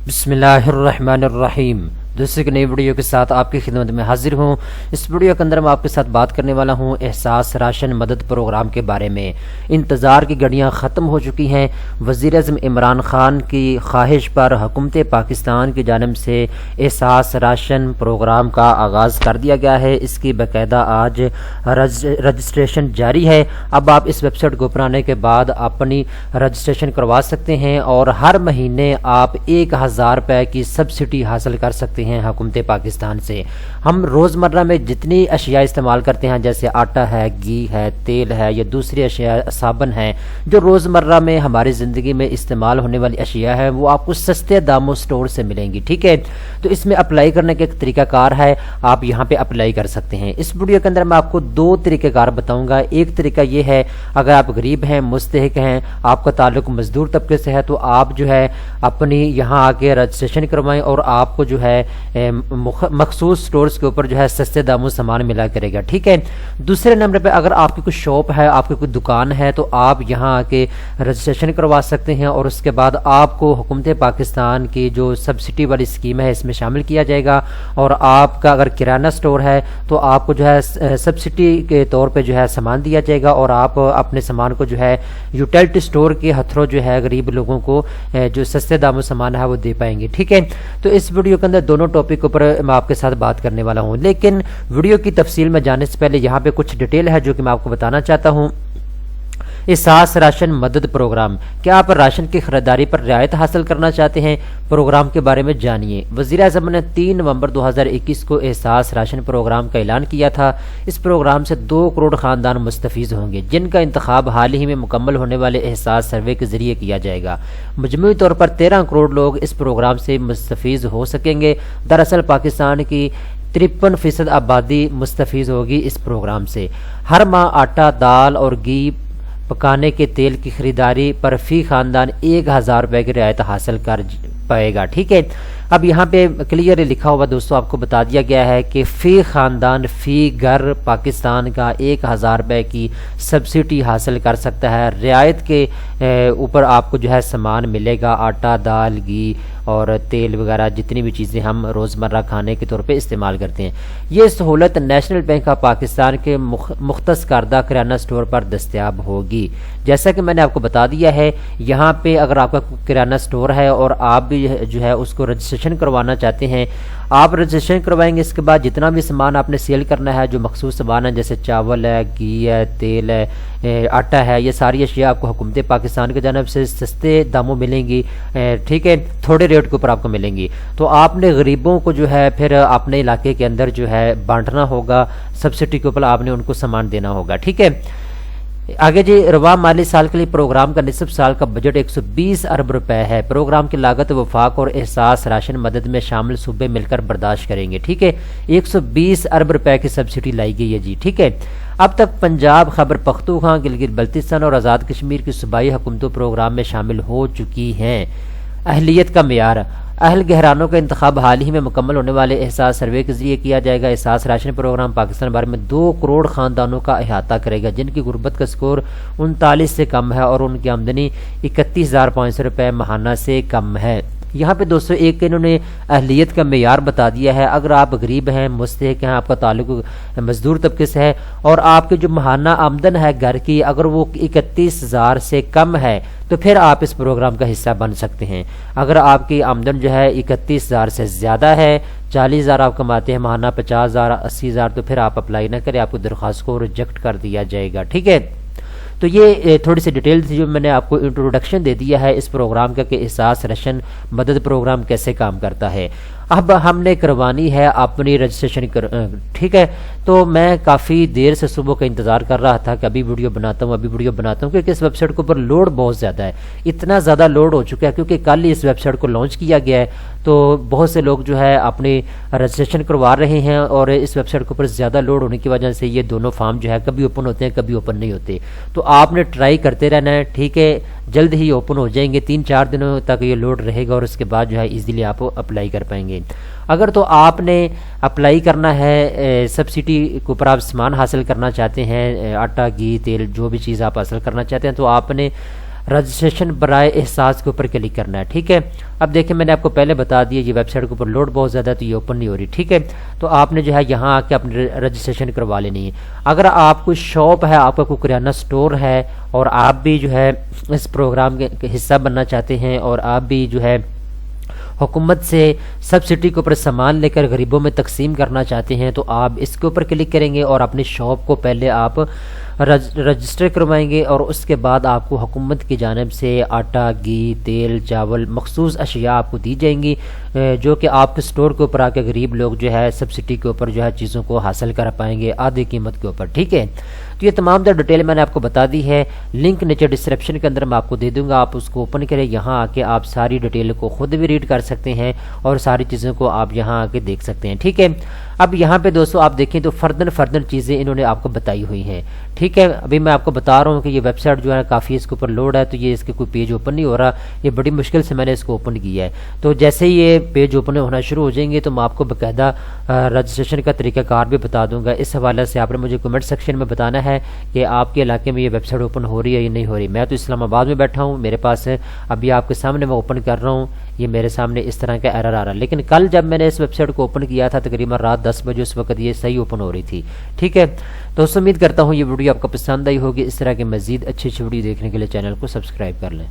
बिस्मिल्लाहिर्रहमानिर्रहीम। दूसरी की नई वीडियो के साथ आपकी खिदमत में हाजिर हूँ। इस वीडियो के अंदर मैं आपके साथ बात करने वाला हूँ एहसास राशन मदद प्रोग्राम के बारे में। इंतज़ार की घड़ियाँ ख़त्म हो चुकी हैं। वज़ीर-ए-आज़म इमरान ख़ान की ख्वाहिश पर हुकूमत पाकिस्तान की जानिब से एहसास राशन प्रोग्राम का आगाज़ कर दिया गया है। इसकी बाकायदा आज रजिस्ट्रेशन जारी है। अब आप इस वेबसाइट को ऊपर आने के बाद अपनी रजिस्ट्रेशन करवा सकते हैं और हर महीने आप 1000 रुपये की सब्सिडी हासिल कर सकते हैं हुकूमत पाकिस्तान से। हम रोज़मर्रा में जितनी अशिया इस्तेमाल करते हैं, जैसे आटा है, घी है, तेल है या दूसरी अशिया, साबन है, जो रोज़मर्रा में हमारी ज़िंदगी में इस्तेमाल होने वाली अशिया है, वो आपको सस्ते दामों स्टोर से मिलेंगी। ठीक है, तो इसमें अप्लाई करने का एक तरीक़ाकार है, आप यहाँ पे अप्लाई कर सकते हैं। इस वीडियो के अंदर मैं आपको 2 तरीक़ेकार बताऊँगा। एक तरीका ये है, अगर आप गरीब हैं, मुस्तहिक हैं, आपका ताल्लुक मजदूर तबके से है, तो आप जो है अपनी यहाँ आके रजिस्ट्रेशन करवाएं और आपको जो है मखसूस स्टोर्स के ऊपर जो है सस्ते दामों सामान मिला करेगा। ठीक है, दूसरे नंबर पे अगर आपकी कोई शॉप है, आपकी कोई दुकान है, तो आप यहाँ आके रजिस्ट्रेशन करवा सकते हैं और उसके बाद आपको हुकूमत पाकिस्तान की जो सब्सिडी वाली स्कीम है इसमें शामिल किया जाएगा। और आपका अगर किराना स्टोर है तो आपको जो है सब्सिडी के तौर पे जो है सामान दिया जाएगा और आप अपने सामान को जो है यूटिलिटी स्टोर के हथरों जो है गरीब लोगों को जो सस्ते दामों सामान है वो दे पाएंगे। ठीक है, तो इस वीडियो के अंदर दोनों टॉपिक ऊपर मैं आपके साथ बात करने वाला हूं, लेकिन वीडियो की तफसील में जाने से पहले यहाँ पे कुछ डिटेल है जो कि मैं आपको बताना चाहता हूं। एहसास राशन मदद प्रोग्राम, क्या आप राशन की खरीदारी पर रियायत हासिल करना चाहते हैं? प्रोग्राम के बारे में जानिए। वज़ीर-ए-आज़म ने 3 नवंबर 2021 को एहसास राशन प्रोग्राम का ऐलान किया था। इस प्रोग्राम से 2 करोड़ खानदान मुस्तफ़ीज़ होंगे, जिनका इंतखाब हाल ही में मुकम्मल होने वाले एहसास सर्वे के जरिए किया जाएगा। मजमूई तौर पर 13 करोड़ लोग इस प्रोग्राम से मुस्तफ़ीज़ हो सकेंगे। दरअसल पाकिस्तान की 53% आबादी मुस्तफ़ीज़ होगी इस प्रोग्राम से। हर माह आटा, दाल और घी, पकाने के तेल की खरीदारी पर फी खानदान 1000 रुपये की रियायत हासिल कर पाएगा। ठीक है, अब यहाँ पे क्लियर लिखा हुआ दोस्तों आपको बता दिया गया है कि फ़ी खानदान फ़ी घर पाकिस्तान का 1000 रुपये की सब्सिडी हासिल कर सकता है। रियायत के ऊपर आपको जो है सामान मिलेगा, आटा, दाल, घी और तेल वगैरह जितनी भी चीज़ें हम रोज़मर्रा खाने के तौर पे इस्तेमाल करते हैं। ये सहूलत नेशनल बैंक ऑफ पाकिस्तान के मुख्तस करदा किराना स्टोर पर दस्तयाब होगी। जैसा कि मैंने आपको बता दिया है, यहाँ पे अगर आपका किराना स्टोर है और आप भी जो है उसको रजिस्ट्रेशन करवाना चाहते हैं, आप रजिस्ट्रेशन करवाएंगे। इसके बाद जितना भी सामान आपने सेल करना है, जो मखसूस सामान है, जैसे चावल है, घी है, तेल है, आटा है, ये सारी अशिया आपको हुकूमत पाकिस्तान की जानिब से सस्ते दामों मिलेंगी। ठीक है, थोड़े रेट के ऊपर आपको मिलेंगी। तो आपने गरीबों को जो है फिर अपने इलाके के अंदर जो है बांटना होगा, सब्सिडी के ऊपर आपने उनको सामान देना होगा। ठीक है, आगे जी, रवा माली साल के लिए प्रोग्राम का निसब साल का बजट 120 अरब रुपए है। प्रोग्राम की लागत वफाक और एहसास राशन मदद में शामिल सूबे मिलकर बर्दाश्त करेंगे। ठीक है, 120 अरब रुपए की सब्सिडी लाई गई है जी। ठीक है, अब तक पंजाब, खैबर पख्तूनख्वा, गिलगित बल्तिस्तान और आज़ाद कश्मीर की सूबाई हुकूमतों प्रोग्राम में शामिल हो चुकी हैं। अहलियत का मेयार, अहल गहरानों का इंतखाब हाल ही में मुकम्मल होने वाले एहसास सर्वे के जरिए किया जाएगा। एहसास राशन प्रोग्राम पाकिस्तान भर में 2 करोड़ खानदानों का अहाता करेगा, जिनकी गुर्बत का स्कोर 39 से कम है और उनकी आमदनी 31,500 रुपये माहाना से कम है। यहाँ पे दोस्तों एक इन्होंने अहलियत का मेयार बता दिया है। अगर आप गरीब हैं, मुस्तहिक हैं, आपका ताल्लुक मजदूर तबके से है और आपकी जो माहाना आमदन है घर की, अगर वो 31,000 से कम है तो फिर आप इस प्रोग्राम का हिस्सा बन सकते हैं। अगर आपकी आमदन जो है 31,000 से ज़्यादा है, 40,000 आप कमाते हैं माहाना, 50,000, 80,000, तो फिर आप अप्लाई ना करें, आपको दरख्वास्त को रिजेक्ट कर दिया जाएगा। ठीक है, तो ये थोड़ी सी डिटेल थी जो मैंने आपको इंट्रोडक्शन दे दिया है इस प्रोग्राम का कि एहसास राशन मदद प्रोग्राम कैसे काम करता है। अब हमने करवानी है अपनी रजिस्ट्रेशन ठीक है, तो मैं काफ़ी देर से सुबह का इंतज़ार कर रहा था कि अभी वीडियो बनाता हूँ, अभी वीडियो बनाता हूँ, क्योंकि इस वेबसाइट के ऊपर लोड बहुत ज़्यादा है। इतना ज़्यादा लोड हो चुका है क्योंकि कल ही इस वेबसाइट को लॉन्च किया गया है, तो बहुत से लोग जो है अपनी रजिस्ट्रेशन करवा रहे हैं और इस वेबसाइट के ऊपर ज़्यादा लोड होने की वजह से ये दोनों फॉर्म जो है कभी ओपन होते हैं, कभी ओपन नहीं होते। तो आपने ट्राई करते रहना है। ठीक है, जल्द ही ओपन हो जाएंगे, 3-4 दिनों तक ये लोड रहेगा और उसके बाद जो है इजीली आप अप्लाई कर पाएंगे। अगर तो आपने अप्लाई करना है सब्सिडी के ऊपर, आप सामान हासिल करना चाहते हैं, आटा, घी, तेल, जो भी चीज़ आप हासिल करना चाहते हैं, तो आपने رجسٹریشن برائے احساس کے اوپر کلک کرنا ہے. ٹھیک ہے, اب دیکھیں میں نے آپ کو پہلے بتا دیا یہ ویب سائٹ کے اوپر لوڈ بہت زیادہ تو یہ اوپن نہیں ہو رہی. ٹھیک ہے, تو آپ نے جو ہے یہاں آ کے اپنی رجسٹریشن کروا لینی ہے. اگر آپ کوئی شاپ ہے, آپ کا کوئی کرانہ سٹور ہے اور آپ بھی جو ہے اس پروگرام کے حصہ بننا چاہتے ہیں اور آپ بھی جو ہے حکومت سے سبسڈی کے اوپر سامان لے کر غریبوں میں تقسیم کرنا چاہتے ہیں, تو آپ اس کے اوپر کلک کریں گے اور اپنی شاپ کو پہلے آپ رجسٹر کروائیں گے اور اس کے بعد آپ کو حکومت کی جانب سے آٹا, گھی, تیل, چاول, مخصوص اشیاء آپ کو دی جائیں گی جو کہ آپ کے سٹور کے اوپر آ کے غریب لوگ جو ہے سبسڈی کے اوپر جو ہے چیزوں کو حاصل کر پائیں گے آدھی قیمت کے اوپر. ٹھیک ہے, تو یہ تمام تر ڈیٹیل میں نے آپ کو بتا دی ہے. لنک نیچے ڈسکرپشن کے اندر میں آپ کو دے دوں گا, آپ اس کو اوپن کریں, یہاں آ کے آپ ساری ڈیٹیل کو خود بھی ریڈ کر سکتے ہیں اور ساری چیزوں کو آپ یہاں آ کے دیکھ سکتے ہیں. ٹھیک ہے, اب یہاں پہ دوستو آپ دیکھیں تو فردن چیزیں انہوں نے آپ کو بتائی ہوئی ہیں. ٹھیک ہے, ابھی میں آپ کو بتا رہا ہوں کہ یہ ویب سائٹ جو ہے کافی اس کے اوپر لوڈ ہے, تو یہ اس کے کوئی پیج اوپن نہیں ہو رہا, یہ بڑی مشکل سے میں نے اس کو اوپن کیا ہے. تو جیسے ہی یہ پیج اوپن ہونا شروع ہو جائیں گے تو میں آپ کو باقاعدہ رجسٹریشن کا طریقہ کار بھی بتا دوں گا. اس حوالے سے آپ نے مجھے کمنٹ سیکشن میں بتانا ہے کہ آپ کے علاقے میں یہ ویب سائٹ اوپن ہو رہی ہے یا نہیں ہو رہی. میں تو اسلام آباد میں بیٹھا ہوں, میرے پاس ابھی آپ کے سامنے میں اوپن کر رہا ہوں, یہ میرے سامنے اس طرح کا ایرر آ رہا ہے. لیکن کل جب میں نے اس ویب سائٹ کو اوپن کیا تھا تقریباً رات 10 بجے, اس وقت یہ صحیح اوپن ہو رہی تھی. ٹھیک ہے, تو امید کرتا ہوں یہ ویڈیو آپ کو پسند آئی ہوگی. اس طرح کے مزید اچھی ویڈیو دیکھنے کے لیے چینل کو سبسکرائب کر لیں.